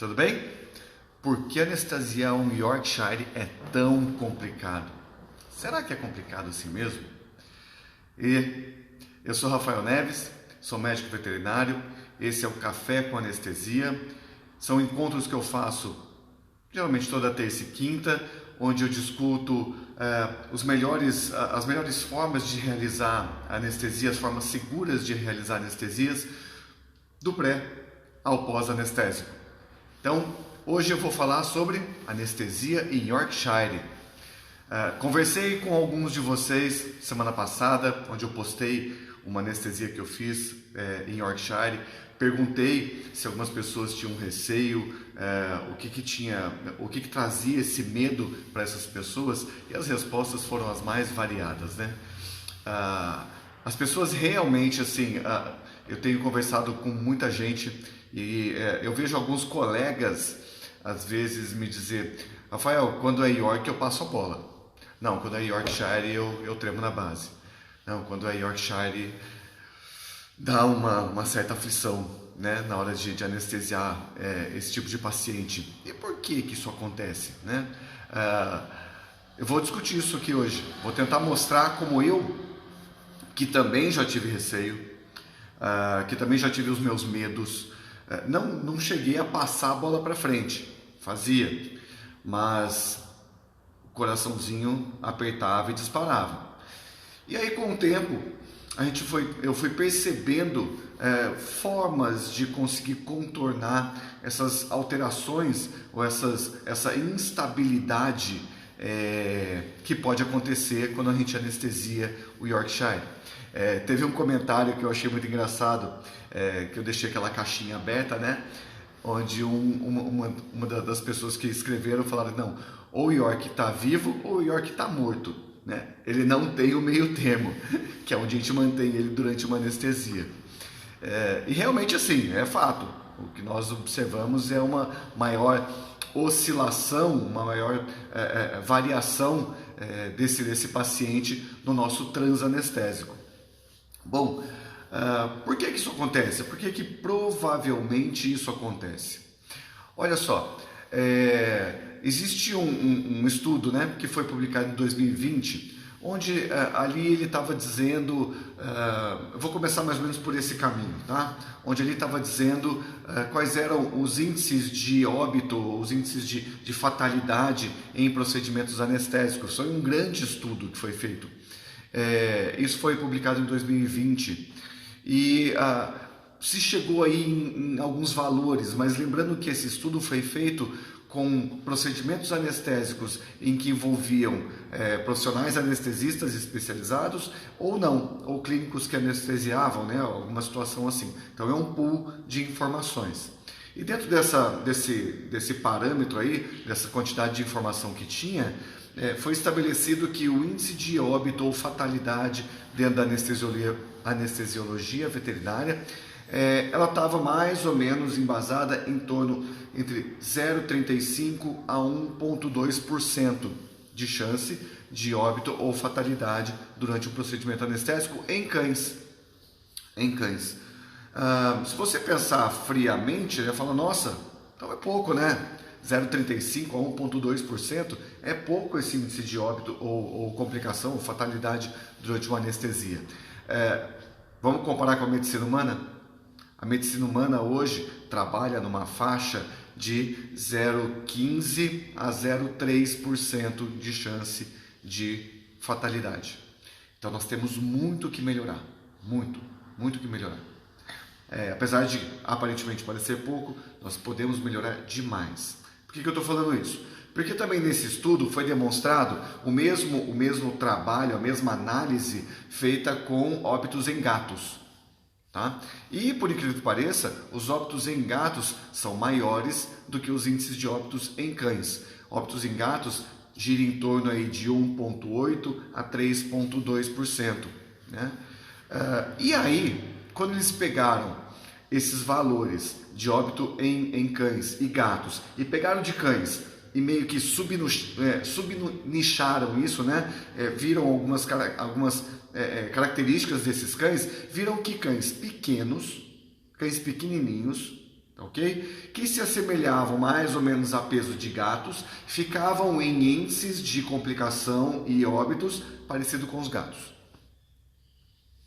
tudo bem? Por que anestesiar um Yorkshire é tão complicado? Será que é complicado assim mesmo? E eu sou Rafael Neves, sou médico veterinário, esse é o Café com Anestesia. São encontros que eu faço geralmente toda terça e quinta, onde eu discuto as melhores formas de realizar anestesia, as formas seguras de realizar anestesias, do pré ao pós-anestésico. Então, hoje eu vou falar sobre anestesia em Yorkshire. Conversei com alguns de vocês semana passada, onde eu postei uma anestesia que eu fiz em Yorkshire. Perguntei se algumas pessoas tinham receio, o que trazia esse medo para essas pessoas, e as respostas foram as mais variadas, né? As pessoas realmente, assim, eu tenho conversado com muita gente e eu vejo alguns colegas às vezes me dizer: Rafael, quando é York eu passo a bola. Não, quando é Yorkshire eu tremo na base. Não, quando é Yorkshire dá uma certa aflição, né, na hora de anestesiar esse tipo de paciente. E por que isso acontece, né? Eu vou discutir isso aqui hoje. Vou tentar mostrar como eu, que também já tive receio, que também já tive os meus medos, não cheguei a passar a bola para frente, fazia, mas o coraçãozinho apertava e disparava. E aí, com o tempo, eu fui percebendo formas de conseguir contornar essas alterações ou essa instabilidade que pode acontecer quando a gente anestesia o Yorkshire. Teve um comentário que eu achei muito engraçado, que eu deixei aquela caixinha aberta, né? Onde uma das pessoas que escreveram falaram: não, ou o York está vivo ou o York está morto, né? Ele não tem o meio termo, que é onde a gente mantém ele durante uma anestesia. E realmente, assim, é fato. O que nós observamos é uma maior oscilação, uma maior variação desse paciente no nosso transanestésico. Bom, por que isso acontece? Por que provavelmente isso acontece? Olha só, existe um estudo, né, que foi publicado em 2020, onde ali ele estava dizendo, eu vou começar mais ou menos por esse caminho, tá? Onde ele estava dizendo quais eram os índices de óbito, os índices de fatalidade em procedimentos anestésicos. Foi um grande estudo que foi feito. Isso foi publicado em 2020 e se chegou aí em alguns valores, mas lembrando que esse estudo foi feito com procedimentos anestésicos em que envolviam profissionais anestesistas especializados ou não, ou clínicos que anestesiavam, né, alguma situação assim. Então é um pool de informações. E dentro desse parâmetro aí, dessa quantidade de informação que tinha, foi estabelecido que o índice de óbito ou fatalidade dentro da anestesiologia veterinária, ela estava mais ou menos embasada em torno entre 0,35% a 1,2% de chance de óbito ou fatalidade durante o procedimento anestésico em cães. Se você pensar friamente, você vai falar: nossa, então é pouco, né? 0,35% a 1,2% é pouco esse índice de óbito ou complicação ou fatalidade durante uma anestesia. Vamos comparar com a medicina humana? A medicina humana hoje trabalha numa faixa de 0,15% a 0,3% de chance de fatalidade. Então nós temos muito que melhorar, muito que melhorar. Apesar de aparentemente parecer pouco, nós podemos melhorar demais. Por que eu estou falando isso? Porque também nesse estudo foi demonstrado o mesmo trabalho, a mesma análise feita com óbitos em gatos. Tá? E, por incrível que pareça, os óbitos em gatos são maiores do que os índices de óbitos em cães. Óbitos em gatos giram em torno aí de 1,8% a 3,2%. Né? E aí, quando eles pegaram esses valores de óbito em cães e gatos e pegaram de cães e meio que subnicharam isso, né? Viram algumas características desses cães, viram que cães pequenos, cães pequenininhos, ok? Que se assemelhavam mais ou menos a peso de gatos, ficavam em índices de complicação e óbitos parecido com os gatos.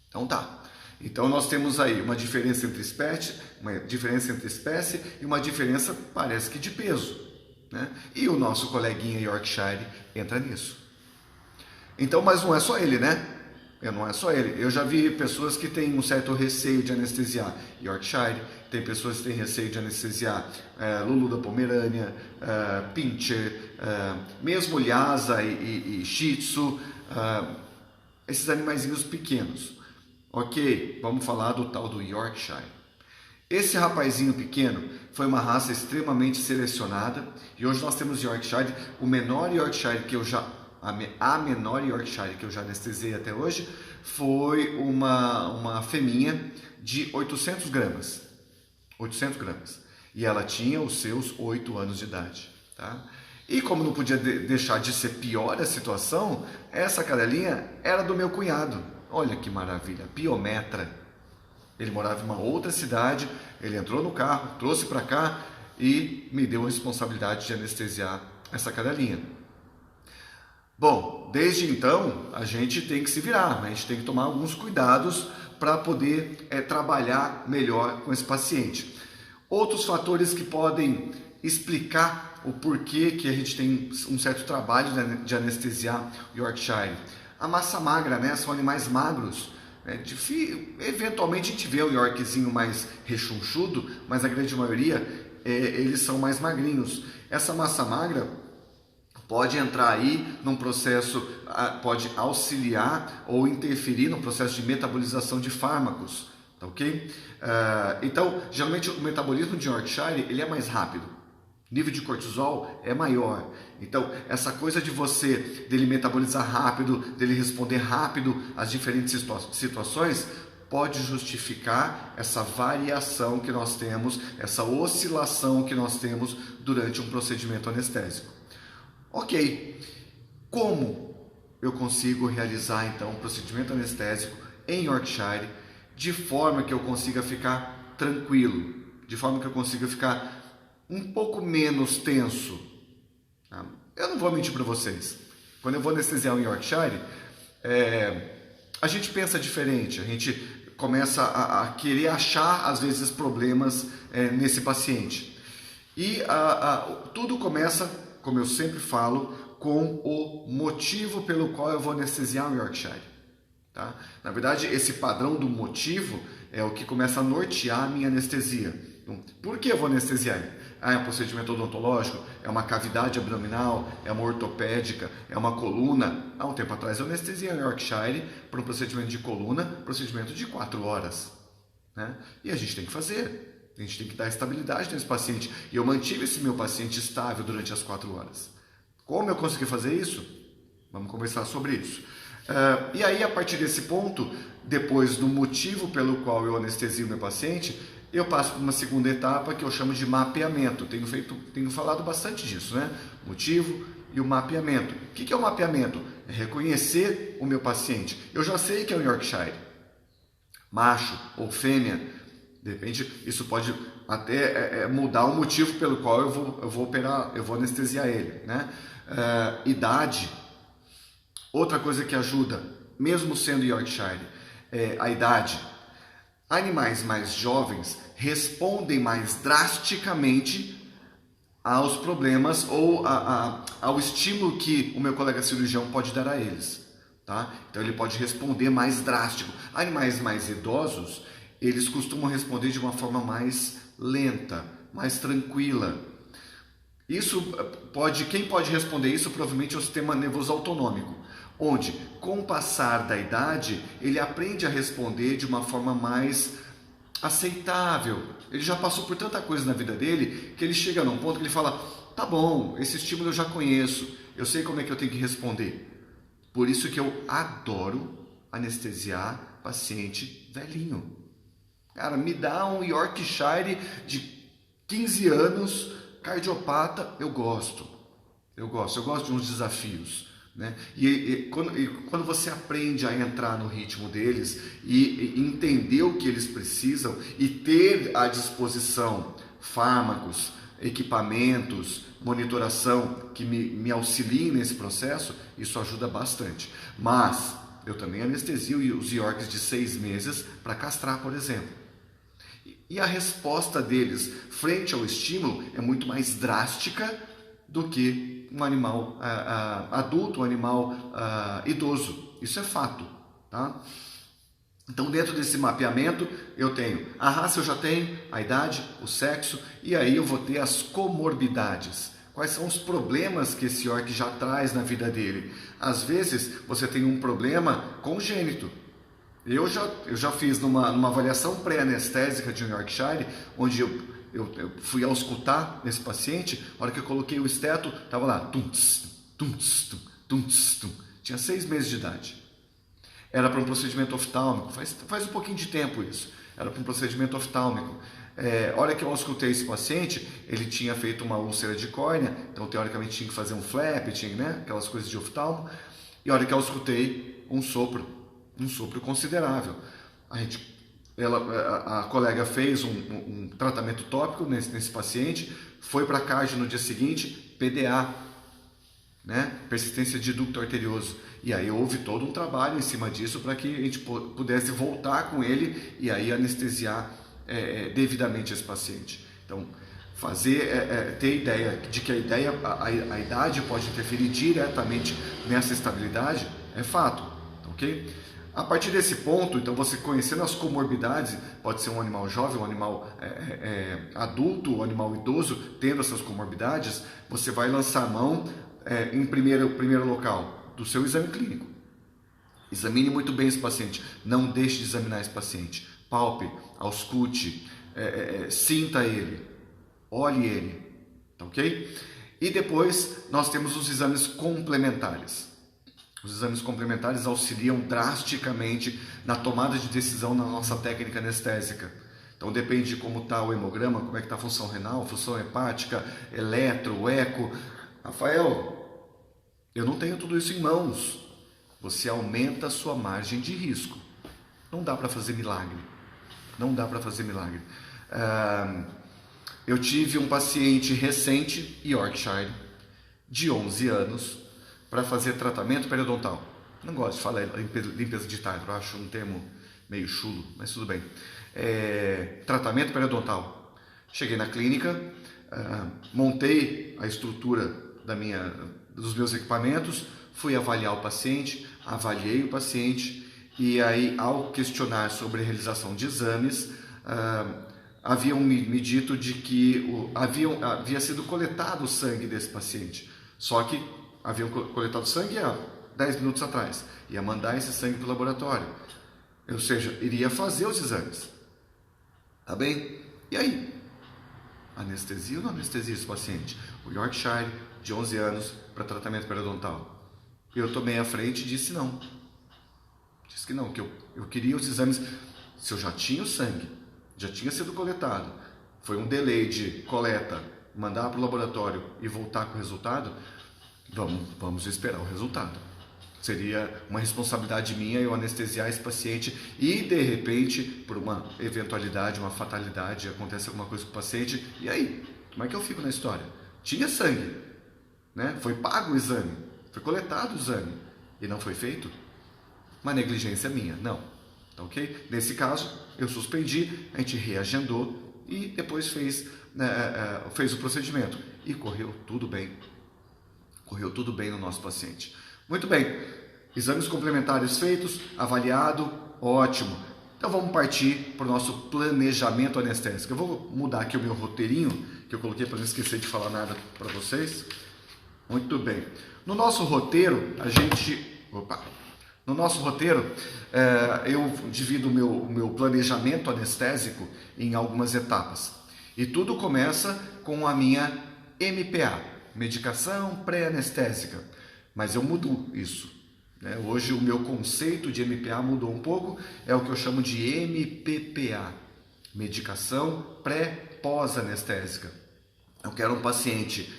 Então tá. Então nós temos aí uma diferença entre espécie e uma diferença, parece que de peso, né? E o nosso coleguinha Yorkshire entra nisso. Então, mas não é só ele, né? Não é só ele. Eu já vi pessoas que têm um certo receio de anestesiar Yorkshire, tem pessoas que têm receio de anestesiar Lulu da Pomerânia, Pinscher, mesmo Lhasa e Shih Tzu, esses animaizinhos pequenos. Ok, vamos falar do tal do Yorkshire. Esse rapazinho pequeno foi uma raça extremamente selecionada e hoje nós temos Yorkshire, o menor Yorkshire que eu já... A menor Yorkshire que eu já anestesiei até hoje foi uma fêmea de 800 gramas. 800 gramas. E ela tinha os seus 8 anos de idade. Tá? E como não podia deixar de ser pior a situação, essa cadelinha era do meu cunhado. Olha que maravilha, piometra. Ele morava em uma outra cidade, ele entrou no carro, trouxe para cá e me deu a responsabilidade de anestesiar essa cadelinha. Bom, desde então a gente tem que se virar, né? A gente tem que tomar alguns cuidados para poder trabalhar melhor com esse paciente. Outros fatores que podem explicar o porquê que a gente tem um certo trabalho de anestesiar Yorkshire. A massa magra, né? São animais magros. Eventualmente a gente vê um Yorkzinho mais rechonchudo, mas a grande maioria eles são mais magrinhos. Essa massa magra pode entrar aí num processo, pode auxiliar ou interferir no processo de metabolização de fármacos, tá ok? Então, geralmente o metabolismo de Yorkshire ele é mais rápido, o nível de cortisol é maior. Então, essa coisa dele metabolizar rápido, dele responder rápido às diferentes situações, pode justificar essa variação que nós temos, essa oscilação que nós temos durante um procedimento anestésico. Ok, como eu consigo realizar então um procedimento anestésico em Yorkshire de forma que eu consiga ficar tranquilo, de forma que eu consiga ficar um pouco menos tenso? Eu não vou mentir para vocês, quando eu vou anestesiar um Yorkshire, a gente pensa diferente, a gente começa a querer achar às vezes problemas nesse paciente. E tudo começa, como eu sempre falo, com o motivo pelo qual eu vou anestesiar um Yorkshire. Tá? Na verdade, esse padrão do motivo é o que começa a nortear a minha anestesia. Então, por que eu vou anestesiar ele? É um procedimento odontológico? É uma cavidade abdominal? É uma ortopédica? É uma coluna? Há um tempo atrás eu anestesiei um Yorkshire para um procedimento de coluna, procedimento de 4 horas. Né? E a gente tem que fazer. A gente tem que dar estabilidade nesse paciente. E eu mantive esse meu paciente estável durante as 4 horas. Como eu consegui fazer isso? Vamos conversar sobre isso. E aí, a partir desse ponto, depois do motivo pelo qual eu anestesio o meu paciente, eu passo para uma segunda etapa que eu chamo de mapeamento. Tenho falado bastante disso, né? Motivo e o mapeamento. O que é o mapeamento? É reconhecer o meu paciente. Eu já sei que é um Yorkshire, macho ou fêmea. De repente, isso pode até mudar o motivo pelo qual eu vou operar, eu vou anestesiar ele, né? Idade. Outra coisa que ajuda, mesmo sendo Yorkshire, é a idade. Animais mais jovens respondem mais drasticamente aos problemas ou ao estímulo que o meu colega cirurgião pode dar a eles. Tá? Então ele pode responder mais drástico. Animais mais idosos, eles costumam responder de uma forma mais lenta, mais tranquila. Quem pode responder isso provavelmente é o sistema nervoso autonômico, onde com o passar da idade ele aprende a responder de uma forma mais aceitável. Ele já passou por tanta coisa na vida dele que ele chega num ponto que ele fala: tá bom, esse estímulo eu já conheço, eu sei como é que eu tenho que responder. Por isso que eu adoro anestesiar paciente velhinho. Cara, me dá um Yorkshire de 15 anos, cardiopata, eu gosto de uns desafios, né? E quando você aprende a entrar no ritmo deles e entender o que eles precisam e ter à disposição fármacos, equipamentos, monitoração que me auxiliem nesse processo, isso ajuda bastante. Mas eu também anestesio os Yorks de 6 meses para castrar, por exemplo. E a resposta deles frente ao estímulo é muito mais drástica do que um animal adulto, um animal idoso. Isso é fato, tá? Então, dentro desse mapeamento, eu tenho a raça, eu já tenho a idade, o sexo, e aí eu vou ter as comorbidades. Quais são os problemas que esse York já traz na vida dele? Às vezes, você tem um problema congênito. Eu já fiz numa avaliação pré-anestésica de um Yorkshire, onde eu fui auscultar nesse paciente, a hora que eu coloquei o esteto, estava lá, tum-ts, tum-ts, tum-ts, tum. Tinha 6 meses de idade. Era para um procedimento oftálmico, faz um pouquinho de tempo isso, era para um procedimento oftálmico. A hora que eu auscultei esse paciente, ele tinha feito uma úlcera de córnea, então teoricamente tinha que fazer um flap, tinha, né, aquelas coisas de oftalmo, e a hora que eu auscultei, um sopro considerável. A colega fez um tratamento tópico nesse paciente, foi para a CARD no dia seguinte, PDA, né? Persistência de ducto arterioso. E aí houve todo um trabalho em cima disso para que a gente pudesse voltar com ele e aí anestesiar devidamente esse paciente. Então, ter ideia de que a idade pode interferir diretamente nessa estabilidade é fato, ok? A partir desse ponto, então, você conhecendo as comorbidades, pode ser um animal jovem, um animal adulto, um animal idoso, tendo essas comorbidades, você vai lançar a mão em primeiro local do seu exame clínico. Examine muito bem esse paciente, não deixe de examinar esse paciente. Palpe, auscute, sinta ele, olhe ele, tá ok? E depois nós temos os exames complementares. Os exames complementares auxiliam drasticamente na tomada de decisão na nossa técnica anestésica. Então depende de como está o hemograma, como é que está a função renal, função hepática, eletro, eco. Rafael, eu não tenho tudo isso em mãos. Você aumenta a sua margem de risco. Não dá para fazer milagre. Não dá para fazer milagre. Eu tive um paciente recente, Yorkshire, de 11 anos, para fazer tratamento periodontal. Não gosto de falar limpeza de tarde, eu acho um termo meio chulo, mas tudo bem. Tratamento periodontal. Cheguei na clínica, montei a estrutura dos meus equipamentos, fui avaliar o paciente, avaliei o paciente e aí, ao questionar sobre a realização de exames, haviam me dito de que havia sido coletado o sangue desse paciente, só que haviam coletado sangue há 10 minutos atrás, ia mandar esse sangue para o laboratório, ou seja, iria fazer os exames, tá bem? E aí? Anestesia ou não anestesia esse paciente? O Yorkshire, de 11 anos, para tratamento periodontal. Eu tomei a frente e disse não. Disse que não, que eu queria os exames, se eu já tinha o sangue, já tinha sido coletado, foi um delay de coleta, mandar para o laboratório e voltar com o resultado, vamos esperar o resultado. Seria uma responsabilidade minha eu anestesiar esse paciente e, de repente, por uma eventualidade, uma fatalidade, acontece alguma coisa com o paciente, e aí? Como é que eu fico na história? Tinha sangue, né? Foi pago o exame, foi coletado o exame e não foi feito? Uma negligência minha, não. Tá ok? Nesse caso, eu suspendi, a gente reagendou e depois fez o procedimento. E correu tudo bem. Correu tudo bem no nosso paciente. Muito bem, exames complementares feitos, avaliado, ótimo. Então vamos partir para o nosso planejamento anestésico. Eu vou mudar aqui o meu roteirinho, que eu coloquei para não esquecer de falar nada para vocês. Muito bem. No nosso roteiro, eu divido o meu planejamento anestésico em algumas etapas. E tudo começa com a minha MPA, medicação pré-anestésica. Mas eu mudo isso. Né? Hoje o meu conceito de MPA mudou um pouco, é o que eu chamo de MPPA, medicação pré-pós-anestésica. Eu quero um paciente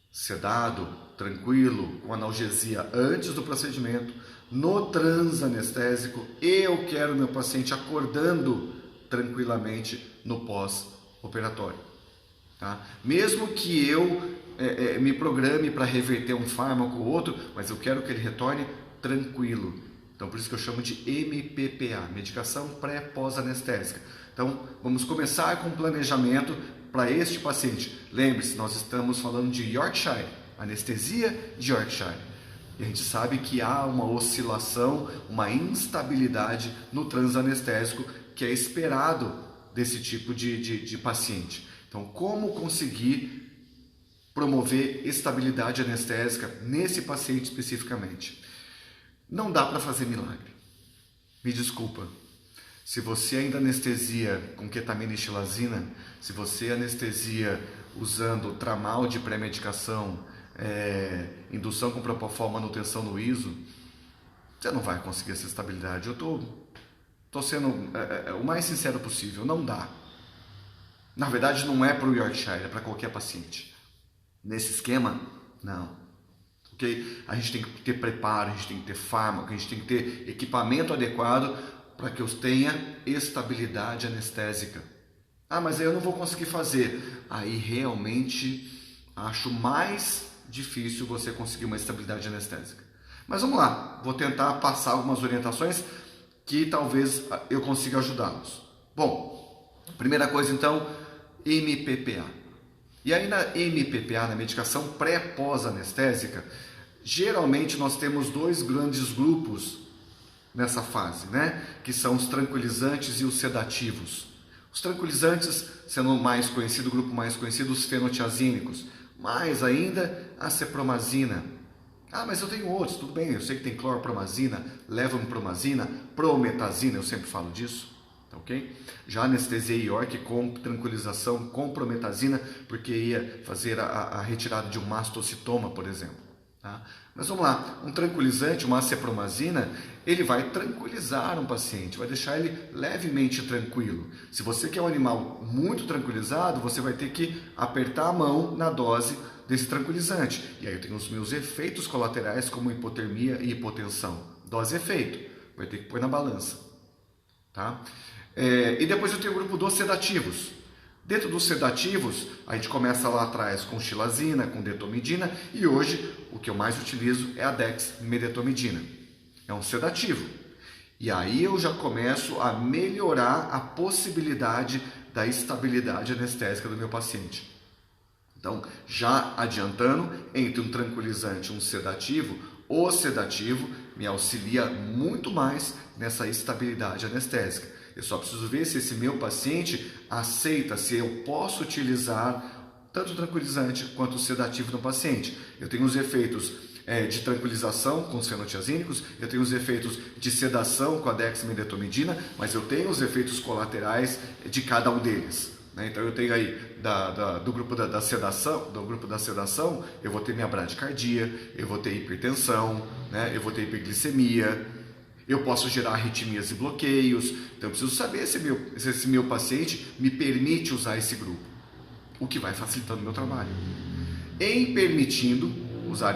sedado, tranquilo, com analgesia antes do procedimento, no transanestésico, eu quero meu paciente acordando tranquilamente no pós-operatório. tá? Mesmo que eu me programe para reverter um fármaco ou outro, mas eu quero que ele retorne tranquilo. Então, por isso que eu chamo de MPPA, medicação pré-pós-anestésica. Então, vamos começar com um planejamento para este paciente. Lembre-se, nós estamos falando de Yorkshire, anestesia de Yorkshire. E a gente sabe que há uma oscilação, uma instabilidade no transanestésico que é esperado desse tipo de paciente. Então, como conseguir promover estabilidade anestésica nesse paciente especificamente? Não dá para fazer milagre. Me desculpa. Se você ainda anestesia com ketamina e xilazina, se você anestesia usando tramal de pré-medicação, indução com propofol, manutenção no ISO, você não vai conseguir essa estabilidade. Eu tô sendo o mais sincero possível, não dá. Na verdade, não é para o Yorkshire, é para qualquer paciente. Nesse esquema, não. Okay? A gente tem que ter preparo, a gente tem que ter fármaco, a gente tem que ter equipamento adequado para que eu tenha estabilidade anestésica. Ah, mas aí eu não vou conseguir fazer. Aí realmente acho mais difícil você conseguir uma estabilidade anestésica. Mas vamos lá, vou tentar passar algumas orientações que talvez eu consiga ajudá-los. Bom, primeira coisa então, MPPA. E aí na MPPA, na medicação pré-pós-anestésica, geralmente nós temos dois grandes grupos nessa fase, né? Que são os tranquilizantes e os sedativos. Os tranquilizantes sendo o mais conhecido, o grupo mais conhecido, os fenotiazínicos. Mais ainda, a cepromazina. Ah, mas eu tenho outros, tudo bem, eu sei que tem clorpromazina, levopromazina, prometazina, eu sempre falo disso. Okay? Já anestesiei York com tranquilização com prometazina, porque ia fazer a retirada de um mastocitoma, por exemplo. Tá? Mas vamos lá, um tranquilizante, uma cepromazina, ele vai tranquilizar um paciente, vai deixar ele levemente tranquilo. Se você quer um animal muito tranquilizado, você vai ter que apertar a mão na dose desse tranquilizante. E aí eu tenho os meus efeitos colaterais, como hipotermia e hipotensão. Dose e efeito, vai ter que pôr na balança. Tá? E depois eu tenho o grupo dos sedativos. Dentro dos sedativos, a gente começa lá atrás com xilazina, com detomidina, e hoje o que eu mais utilizo é a dexmedetomidina. É um sedativo. E aí eu já começo a melhorar a possibilidade da estabilidade anestésica do meu paciente. Então, já adiantando, entre um tranquilizante e um sedativo, o sedativo me auxilia muito mais nessa estabilidade anestésica. Eu só preciso ver se esse meu paciente aceita, se eu posso utilizar tanto o tranquilizante quanto o sedativo no paciente. Eu tenho os efeitos de tranquilização com os fenotiazínicos, eu tenho os efeitos de sedação com a dexmedetomidina, mas eu tenho os efeitos colaterais de cada um deles. Né? Então eu tenho aí do grupo da sedação, eu vou ter minha bradicardia, eu vou ter hipertensão, né? Eu vou ter hiperglicemia. Eu posso gerar arritmias e bloqueios, então eu preciso saber se esse meu paciente me permite usar esse grupo, o que vai facilitando o meu trabalho. Em permitindo usar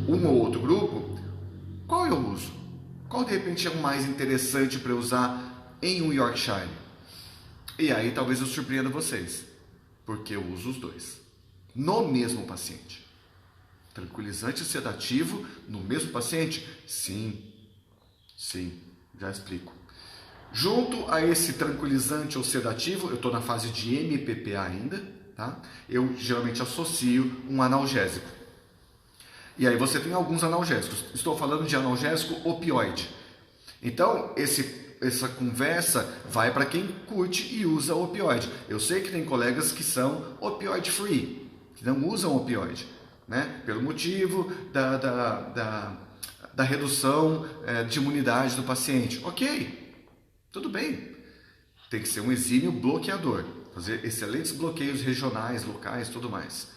um ou outro grupo, qual eu uso? Qual de repente é o mais interessante para eu usar em um Yorkshire? E aí talvez eu surpreenda vocês, porque eu uso os dois, no mesmo paciente. Tranquilizante e sedativo no mesmo paciente? Sim, já explico. Junto a esse tranquilizante ou sedativo, eu estou na fase de MPPA ainda, tá? Eu geralmente associo um analgésico. E aí você tem alguns analgésicos. Estou falando de analgésico opioide. Então, essa conversa vai para quem curte e usa opioide. Eu sei que tem colegas que são opioid free, que não usam opioide, né? Pelo motivo da redução de imunidade do paciente. Ok, tudo bem. Tem que ser um exímio bloqueador, fazer excelentes bloqueios regionais, locais, tudo mais.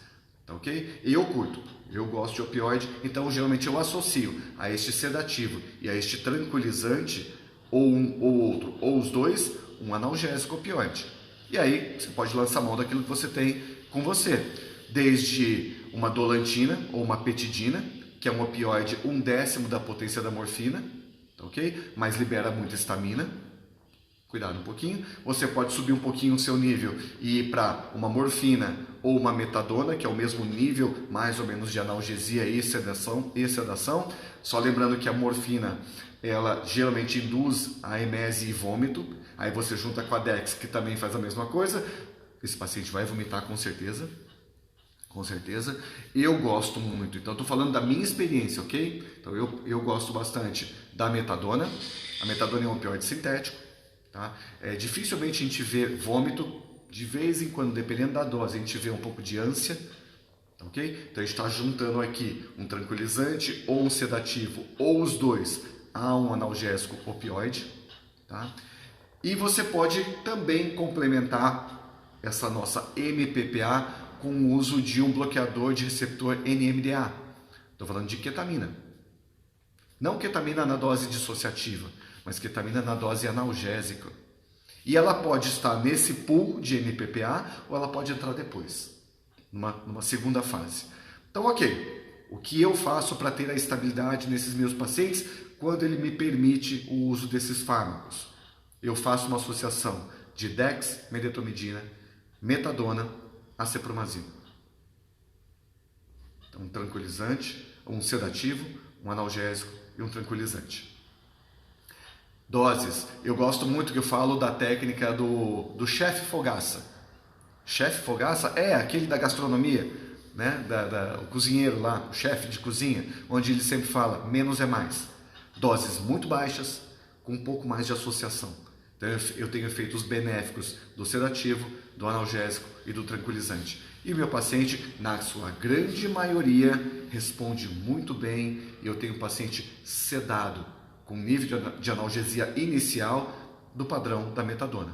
Tá ok? E eu curto, eu gosto de opioide, então geralmente eu associo a este sedativo e a este tranquilizante, ou um ou outro, ou os dois, um analgésico opioide. E aí você pode lançar mão daquilo que você tem com você, desde uma dolantina ou uma petidina, que é um opioide 1/10 da potência da morfina, ok? Mas libera muita histamina. cuidado um pouquinho. Você pode subir um pouquinho o seu nível e ir para uma morfina ou uma metadona, que é o mesmo nível mais ou menos de analgesia e sedação. Só lembrando que a morfina, ela geralmente induz a emese e vômito. Aí você junta com a Dex, que também faz a mesma coisa. Esse paciente vai vomitar com certeza. Com certeza. Eu gosto muito. Então, estou falando da minha experiência, ok? Então, eu gosto bastante da metadona. A metadona é um opioide sintético. Tá? Dificilmente a gente vê vômito. De vez em quando, dependendo da dose, a gente vê um pouco de ânsia. Ok? Então, a gente está juntando aqui um tranquilizante ou um sedativo, ou os dois, a um analgésico opioide. Tá? E você pode também complementar essa nossa MPPA com o uso de um bloqueador de receptor NMDA. Estou falando de ketamina. Não ketamina na dose dissociativa, mas ketamina na dose analgésica. E ela pode estar nesse pool de MPPA ou ela pode entrar depois, numa segunda fase. Então, ok. O que eu faço para ter a estabilidade nesses meus pacientes quando ele me permite o uso desses fármacos? Eu faço uma associação de dexmedetomidina, metadona, acepromazina. Então, um tranquilizante, um sedativo, um analgésico e um tranquilizante. Doses. Eu gosto muito que eu falo da técnica do chefe Fogaça. Chefe Fogaça é aquele da gastronomia, né? O cozinheiro lá, o chefe de cozinha, onde ele sempre fala, menos é mais. Doses muito baixas, com um pouco mais de associação. Então, eu tenho efeitos benéficos do sedativo, do analgésico e do tranquilizante. E o meu paciente, na sua grande maioria, responde muito bem. E eu tenho um paciente sedado, com nível de analgesia inicial do padrão da metadona.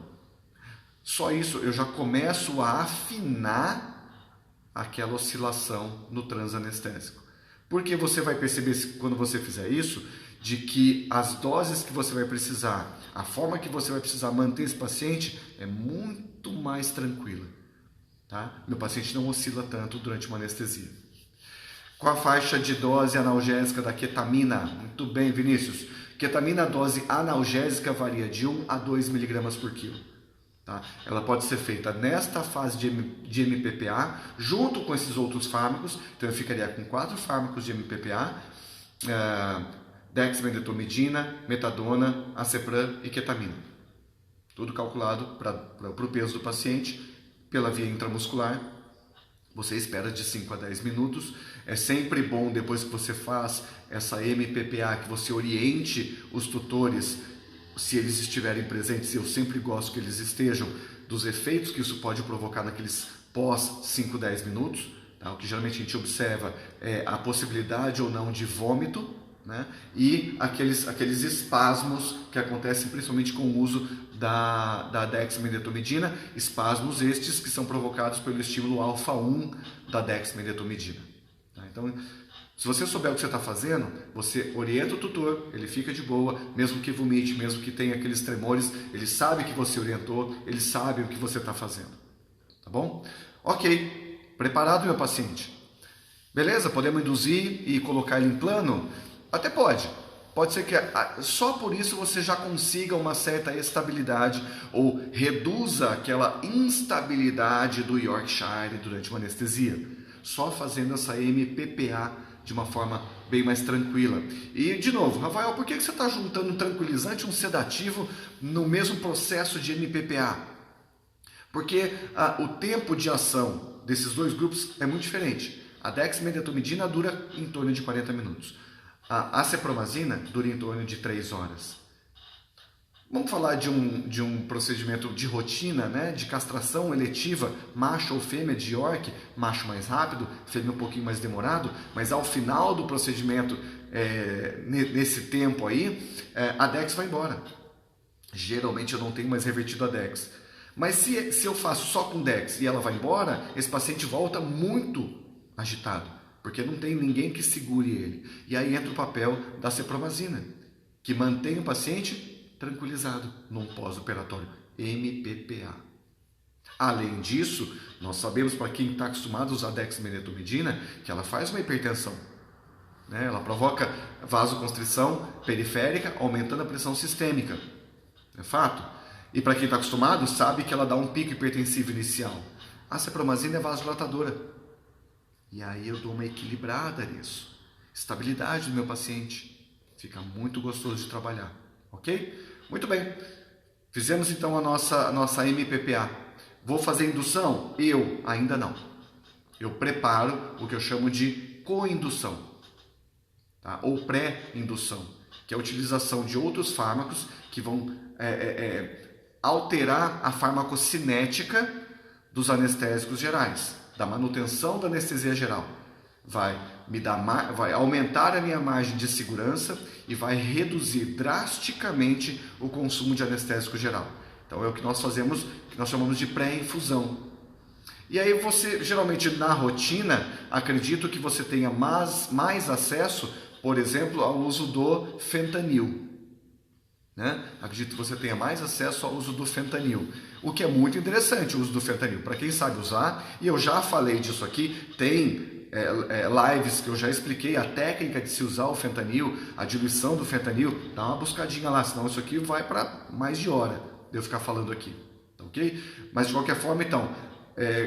Só isso eu já começo a afinar aquela oscilação no transanestésico. Porque você vai perceber, quando você fizer isso, de que as doses que você vai precisar, a forma que você vai precisar manter esse paciente é muito mais tranquila. Tá? Meu paciente não oscila tanto durante uma anestesia. Com a faixa de dose analgésica da ketamina, muito bem, Vinícius. Ketamina, a dose analgésica varia de 1 a 2 mg por quilo. Tá? Ela pode ser feita nesta fase de MPPA, junto com esses outros fármacos. Então eu ficaria com 4 fármacos de MPPA, dexmedetomidina, metadona, acepram e ketamina. Tudo calculado para o peso do paciente, pela via intramuscular. Você espera de 5 a 10 minutos. É sempre bom, depois que você faz essa MPPA, que você oriente os tutores, se eles estiverem presentes. Eu sempre gosto que eles estejam, dos efeitos que isso pode provocar naqueles pós 5, 10 minutos. Tá? O que geralmente a gente observa é a possibilidade ou não de vômito, né? E aqueles espasmos que acontecem principalmente com o uso da dexmedetomidina, espasmos estes que são provocados pelo estímulo alfa-1 da dexmedetomidina. Tá? Então, se você souber o que você está fazendo, você orienta o tutor, ele fica de boa, mesmo que vomite, mesmo que tenha aqueles tremores, ele sabe que você orientou, ele sabe o que você está fazendo. Tá bom? Ok, preparado, meu paciente? Beleza? Podemos induzir e colocar ele em plano? Até pode. Pode ser que só por isso você já consiga uma certa estabilidade ou reduza aquela instabilidade do Yorkshire durante uma anestesia. Só fazendo essa MPPA de uma forma bem mais tranquila. E, de novo, Rafael, por que você está juntando um tranquilizante e um sedativo no mesmo processo de MPPA? Porque o tempo de ação desses dois grupos é muito diferente. A dexmedetomidina dura em torno de 40 minutos. A acepromazina dura em torno de 3 horas. Vamos falar de um procedimento de rotina, né? De castração eletiva, macho ou fêmea de York, macho mais rápido, fêmea um pouquinho mais demorado, mas ao final do procedimento, nesse tempo aí, a Dex vai embora. Geralmente eu não tenho mais revertido a Dex. Mas se eu faço só com Dex e ela vai embora, esse paciente volta muito agitado, porque não tem ninguém que segure ele. E aí entra o papel da acepromazina, que mantém o paciente tranquilizado num pós-operatório, MPPA. Além disso, nós sabemos, para quem está acostumado a usar dexmedetomidina, que ela faz uma hipertensão, né? Ela provoca vasoconstrição periférica, aumentando a pressão sistêmica. É fato. E para quem está acostumado, sabe que ela dá um pico hipertensivo inicial. A cipromazina é vasodilatadora. E aí eu dou uma equilibrada nisso. Estabilidade do meu paciente. Fica muito gostoso de trabalhar. Ok? Muito bem. Fizemos então a nossa MPPA. Vou fazer indução? Eu ainda não. Eu preparo o que eu chamo de coindução, tá? Ou pré-indução, que é a utilização de outros fármacos que vão alterar a farmacocinética dos anestésicos gerais, da manutenção da anestesia geral. Vai aumentar a minha margem de segurança e vai reduzir drasticamente o consumo de anestésico geral. Então é o que nós fazemos, que nós chamamos de pré-infusão. E aí você, geralmente na rotina, acredito que você tenha mais acesso, por exemplo, ao uso do fentanil. Né? Acredito que você tenha mais acesso ao uso do fentanil. O que é muito interessante, o uso do fentanil. Para quem sabe usar, e eu já falei disso aqui, tem lives que eu já expliquei a técnica de se usar o fentanil, a diluição do fentanil. Dá uma buscadinha lá, senão isso aqui vai para mais de hora de eu ficar falando aqui. Ok? Mas de qualquer forma, então,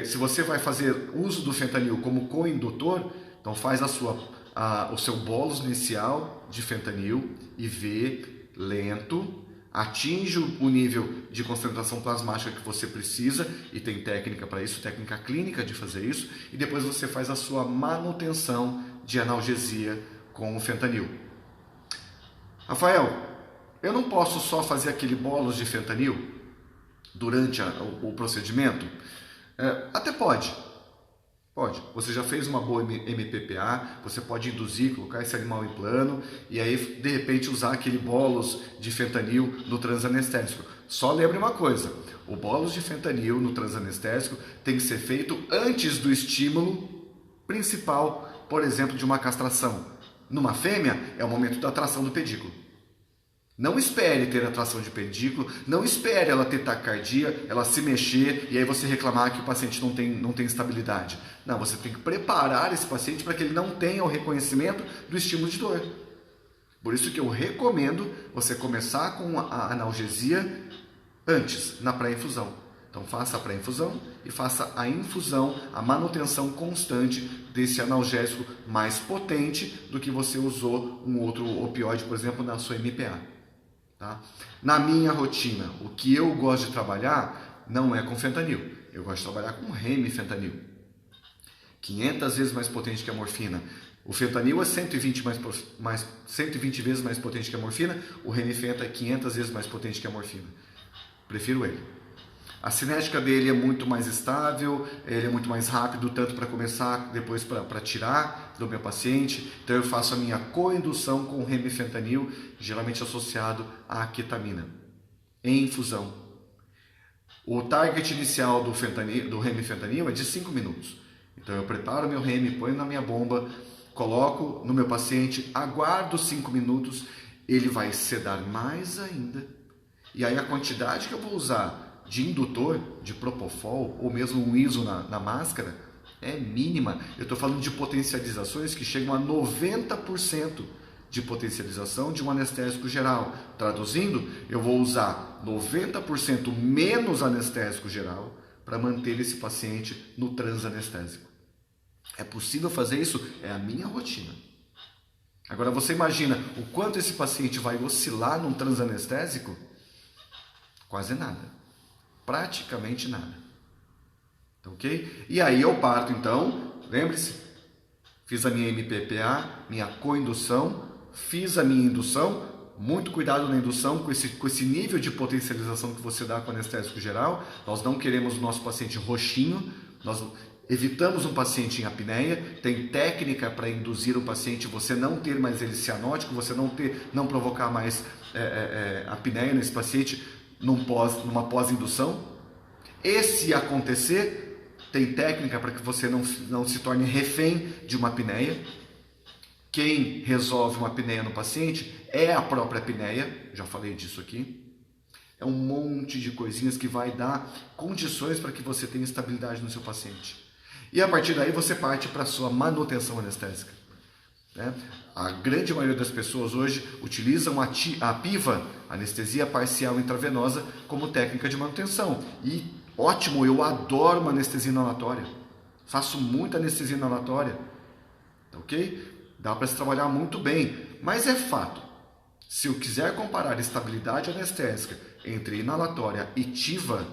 se você vai fazer uso do fentanil como coindutor, então faz o seu bolus inicial de fentanil IV lento, atinge o nível de concentração plasmática que você precisa, e tem técnica para isso, técnica clínica de fazer isso, e depois você faz a sua manutenção de analgesia com o fentanil. Rafael, eu não posso só fazer aquele bolus de fentanil durante o procedimento? Até pode. Pode. Você já fez uma boa MPPA, você pode induzir, colocar esse animal em plano e aí, de repente, usar aquele bolus de fentanil no transanestésico. Só lembre uma coisa, o bolus de fentanil no transanestésico tem que ser feito antes do estímulo principal, por exemplo, de uma castração. Numa fêmea, é o momento da atração do pedículo. Não espere ter atração de pedículo, não espere ela ter taquicardia, ela se mexer e aí você reclamar que o paciente não tem estabilidade. Não, você tem que preparar esse paciente para que ele não tenha o reconhecimento do estímulo de dor. Por isso que eu recomendo você começar com a analgesia antes, na pré-infusão. Então faça a pré-infusão e faça a infusão, a manutenção constante desse analgésico mais potente do que você usou um outro opioide, por exemplo, na sua MPA. Tá? Na minha rotina, o que eu gosto de trabalhar não é com fentanil. Eu gosto de trabalhar com remifentanil. 500 vezes mais potente que a morfina. O fentanil é 120 vezes mais potente que a morfina. O remifenta é 500 vezes mais potente que a morfina. Prefiro ele. A cinética dele é muito mais estável, ele é muito mais rápido, tanto para começar, depois para tirar do meu paciente. Então eu faço a minha coindução com remifentanil, geralmente associado à ketamina, em infusão. O target inicial do remifentanil é de 5 minutos. Então eu preparo meu remi, ponho na minha bomba, coloco no meu paciente, aguardo 5 minutos, ele vai sedar mais ainda. E aí a quantidade que eu vou usar de indutor, de propofol, ou mesmo um ISO na máscara, é mínima. Eu estou falando de potencializações que chegam a 90% de potencialização de um anestésico geral. Traduzindo, eu vou usar 90% menos anestésico geral para manter esse paciente no transanestésico. É possível fazer isso? É a minha rotina. Agora você imagina o quanto esse paciente vai oscilar num transanestésico? Quase nada. Praticamente nada. Ok? E aí eu parto então, lembre-se, fiz a minha MPPA, minha coindução, fiz a minha indução, muito cuidado na indução com esse nível de potencialização que você dá com o anestésico geral. Nós não queremos o nosso paciente roxinho, nós evitamos um paciente em apneia, tem técnica para induzir o paciente, você não ter mais ele cianótico, você não provocar mais apneia nesse paciente, numa pós-indução. E se acontecer, tem técnica para que você não se torne refém de uma apneia. Quem resolve uma apneia no paciente é a própria apneia, já falei disso aqui. É um monte de coisinhas que vai dar condições para que você tenha estabilidade no seu paciente. E a partir daí você parte para a sua manutenção anestésica. né? A grande maioria das pessoas hoje utilizam a PIVA, anestesia parcial intravenosa, como técnica de manutenção. E ótimo, eu adoro uma anestesia inalatória. Faço muita anestesia inalatória, ok? Dá para se trabalhar muito bem, mas é fato. Se eu quiser comparar estabilidade anestésica entre inalatória e TIVA,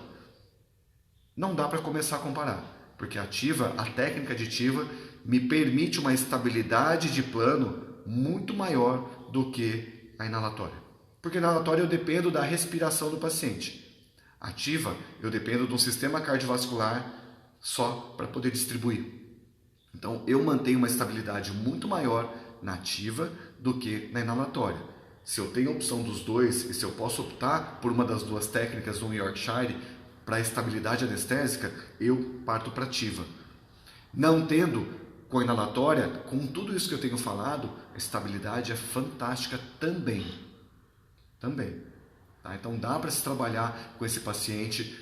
não dá para começar a comparar, porque a TIVA, a técnica de TIVA, me permite uma estabilidade de plano muito maior do que a inalatória. Porque a inalatória eu dependo da respiração do paciente. A TIVA eu dependo de um sistema cardiovascular só para poder distribuir. Então eu mantenho uma estabilidade muito maior na TIVA do que na inalatória. Se eu tenho a opção dos dois e se eu posso optar por uma das duas técnicas do Yorkshire para estabilidade anestésica, eu parto para a TIVA. Não tendo com a inalatória, com tudo isso que eu tenho falado, a estabilidade é fantástica também. Tá? Então dá para se trabalhar com esse paciente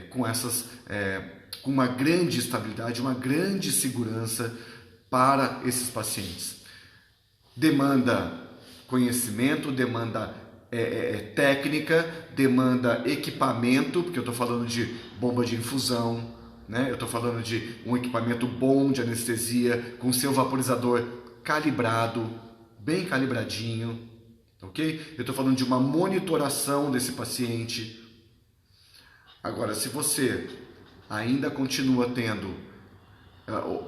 com uma grande estabilidade, uma grande segurança para esses pacientes. Demanda conhecimento, demanda técnica, demanda equipamento, porque eu estou falando de bomba de infusão, né? Eu estou falando de um equipamento bom de anestesia, com seu vaporizador calibrado, bem calibradinho, ok? Eu estou falando de uma monitoração desse paciente. Agora, se você ainda continua tendo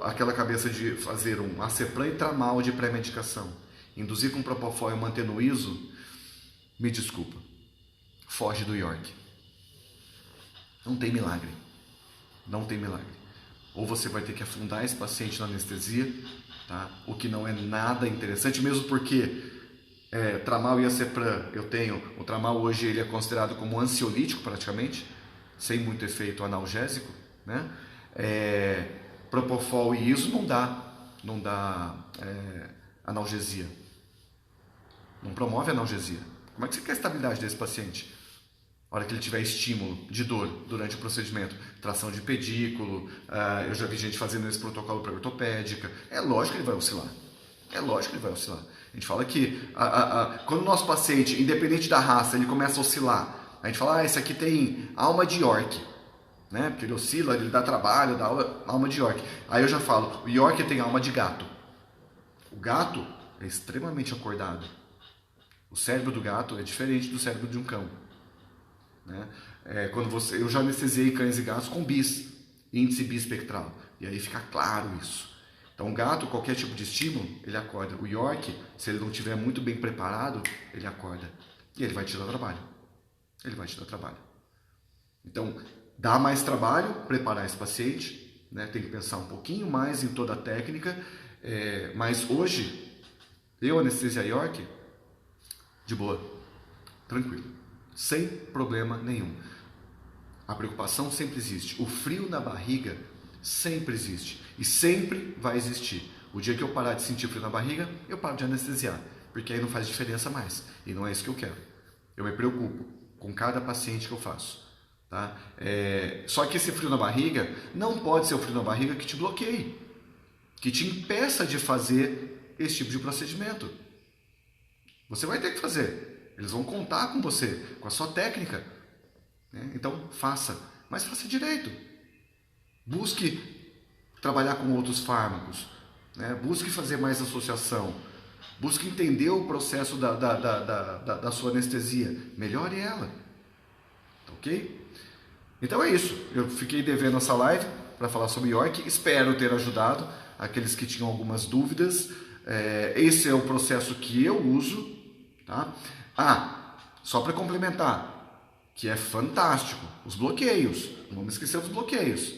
aquela cabeça de fazer um Acepran e Tramal de pré-medicação, induzir com Propofol e manter no ISO, me desculpa, foge do York. Não tem milagre. Não tem milagre. Ou você vai ter que afundar esse paciente na anestesia, tá? O que não é nada interessante, mesmo porque Tramal e Acepran, o Tramal hoje ele é considerado como ansiolítico praticamente, sem muito efeito analgésico, né? Propofol e ISO não dá analgesia. Não promove analgesia. Como é que você quer a estabilidade desse paciente? A hora que ele tiver estímulo de dor durante o procedimento, tração de pedículo, eu já vi gente fazendo esse protocolo para ortopédica, é lógico que ele vai oscilar. A gente fala que quando o nosso paciente, independente da raça, ele começa a oscilar, a gente fala, esse aqui tem alma de York, né? Porque ele oscila, ele dá trabalho, dá alma de York. Aí eu já falo, o York tem alma de gato. O gato é extremamente acordado. O cérebro do gato é diferente do cérebro de um cão. Né? Eu já anestesiei cães e gatos com bis, índice bispectral, e aí fica claro isso. Então o gato, qualquer tipo de estímulo, ele acorda. O York, se ele não estiver muito bem preparado, ele acorda. E ele vai te dar trabalho. Então, dá mais trabalho preparar esse paciente, né? Tem que pensar um pouquinho mais em toda a técnica, mas hoje, eu anestesia York, de boa, tranquilo, sem problema nenhum. A preocupação sempre existe, o frio na barriga sempre existe e sempre vai existir. O dia que eu parar de sentir frio na barriga, eu paro de anestesiar, porque aí não faz diferença mais e não é isso que eu quero. Eu me preocupo com cada paciente que eu faço. Tá? Só que esse frio na barriga não pode ser o frio na barriga que te bloqueie, que te impeça de fazer esse tipo de procedimento. Você vai ter que fazer. Eles vão contar com você, com a sua técnica. Né? Então, faça. Mas faça direito. Busque trabalhar com outros fármacos. Né? Busque fazer mais associação. Busque entender o processo da sua anestesia. Melhore ela. Ok? Então é isso. Eu fiquei devendo essa live para falar sobre York. Espero ter ajudado aqueles que tinham algumas dúvidas. Esse é o processo que eu uso. Tá? Só para complementar, que é fantástico, os bloqueios. Não vamos esquecer dos bloqueios.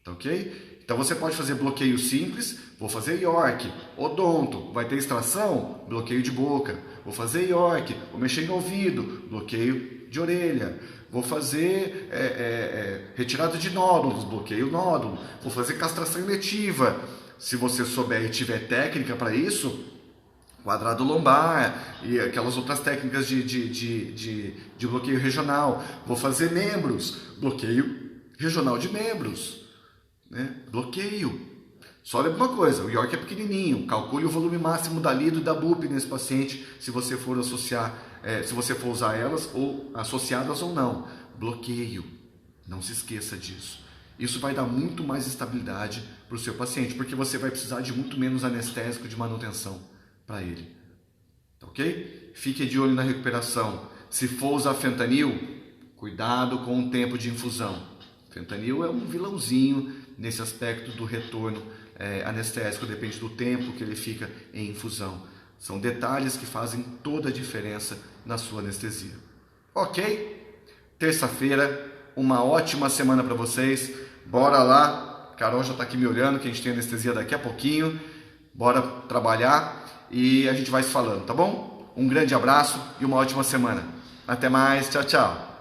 Tá ok? Então você pode fazer bloqueio simples. Vou fazer York, odonto, vai ter extração, bloqueio de boca. Vou fazer York, vou mexer em ouvido, bloqueio de orelha. Vou fazer retirada de nódulos, bloqueio nódulo. Vou fazer castração eletiva. Se você souber e tiver técnica para isso, quadrado lombar e aquelas outras técnicas de bloqueio regional. Vou fazer membros, bloqueio regional de membros. Né? Bloqueio. Só lembra uma coisa, o York é pequenininho, calcule o volume máximo da lido e da bup nesse paciente, se você for associar, se você for usar elas ou associadas ou não. Bloqueio, não se esqueça disso. Isso vai dar muito mais estabilidade para o seu paciente, porque você vai precisar de muito menos anestésico de manutenção para ele. Tá ok? Fique de olho na recuperação. Se for usar fentanil, cuidado com o tempo de infusão. Fentanil é um vilãozinho nesse aspecto do retorno anestésico, depende do tempo que ele fica em infusão. São detalhes que fazem toda a diferença na sua anestesia. Ok? Terça-feira, uma ótima semana para vocês. Bora lá, Carol já está aqui me olhando, que a gente tem anestesia daqui a pouquinho. Bora trabalhar e a gente vai se falando, tá bom? Um grande abraço e uma ótima semana. Até mais, tchau, tchau.